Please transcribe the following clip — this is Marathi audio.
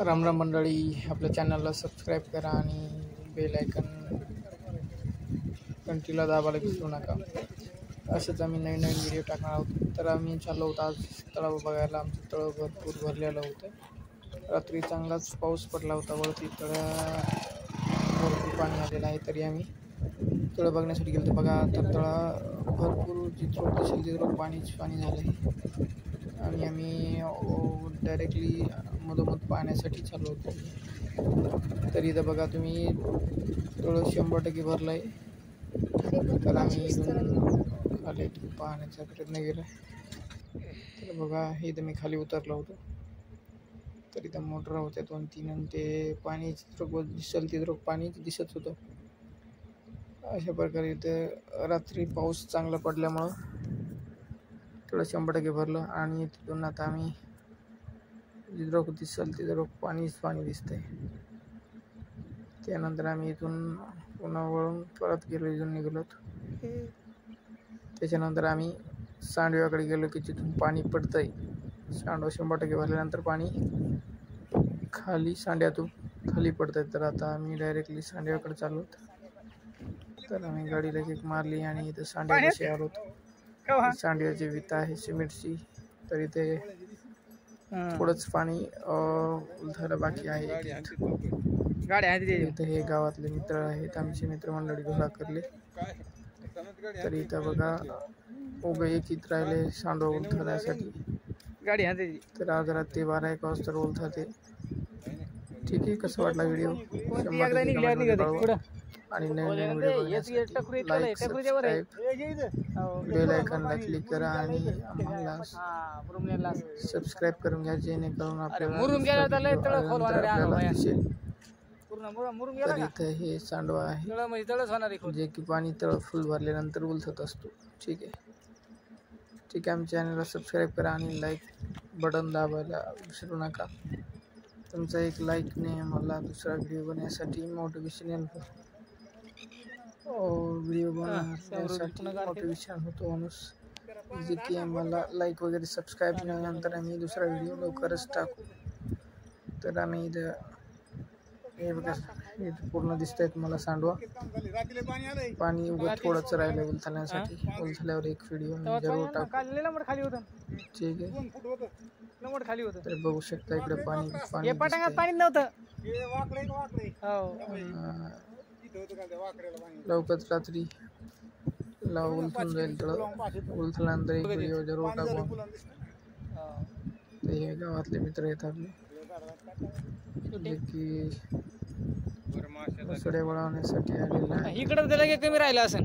राम राम मंडळी, आपल्या चॅनलला सबस्क्राईब करा आणि बेल आयकन घंटीला दाबायला विसरू नका. असंच आम्ही नवीन नवीन व्हिडिओ टाकणार आहोत. तर आम्ही चाललो होतो आज तलाव बघायला. आमचं तळं भरपूर भरलेलं होतं. रात्री चांगलाच पाऊस पडला होता. वरती भरपूर पाणी आलेलं आहे. तरी आम्ही तळं बघण्यासाठी गेलो. बघा तर तळा भरपूर जिथं दिसेल तिथं पाणीच पाणी झालं आहे. आणि आम्ही डायरेक्टली मधोमध पाहण्यासाठी चालू होतो. तरी इथं बघा तुम्ही तळं 100% भरलं आहे. तर आम्ही खाली पाहण्याचा प्रयत्न केला. तर बघा इथं मी खाली उतरलो होतो. तर इथं मोटर होत्या 2-3 आणि ते पाणी दिसेल तिथं पाणी दिसत होतं. अशा प्रकारे इथं रात्री पाऊस चांगला पडल्यामुळं थोडं 100% भरलं. आणि तिथून आता आम्ही जिथं दिसेल तिथं पाणीच पाणी दिसतंय. त्यानंतर आम्ही इथून पुन्हा वळून परत गेलो, इथून निघालो. त्याच्यानंतर आम्ही सांडव्याकडे गेलो की तिथून पाणी पडतंय. सांडवा 100% भरल्यानंतर पाणी खाली सांड्यातून खाली पडतंय. तर आता आम्ही डायरेक्टली सांडव्याकडे चाललो. तर आम्ही गाडीला किक मारली आणि इथं सांड्यापाशी आलो. सांडव्याची विटा आहे सिमेंटची. तर इथे थोडंच पाणी उलथायला बाकी आहे. इथे हे गावातले मित्र आहेत, आमचे मित्रमंडळी गोळा करले. तर इथं बघा उभे एकीत राहिले सांडवा उलथण्यासाठी. तर आज रात्री 12-1 वाजता उलथते. ठीक आहे, कसं वाटला व्हिडिओ आणि नवीन नवीन व्हिडिओ बघण्यासाठी लाईक, सबस्क्राईब, बेल आयकॉनला क्लिक करा आणि आम्हाला सबस्क्राईब करून घ्या, जेणेकरून आपल्याला दिसेल. तर इथं हे सांडवा आहे जे की पाणी तळ फुल भरल्यानंतर उलथत असतो. ठीक आहे, आमच्या चॅनलला सबस्क्राईब करा आणि लाईक बटन दाबायला विसरू नका. तुमचा एक लाईकने मला दुसरा व्हिडिओ बनवण्यासाठी मोटिवेशन येतो. व्हिडिओ बनवण्यासाठी मोटिवेशन होतो माणूस. जे की आम्हाला लाईक वगैरे सबस्क्राईब नंतर आम्ही दुसरा व्हिडिओ लवकरच टाकू. तर आम्ही इथं हे बघा इथं पूर्ण दिसतंय तुम्हाला सांडवा. पाणी उगत थोडंच राहिलं उलथण्यासाठी. उलथल्यावर एक व्हिडिओ जरूर टाकू. ठीक आहे, तर बघू शकता इकडे पाणी लवकरच रात्री उलथून जाईल. तर उलथल्यानंतर एक व्हिडिओ जरूर टाकू. हे गावातले मित्र आहेत आपले जे की सड्या वळवण्यासाठी आलेले आहे. इकडे त्याला कमी राहिला असेल.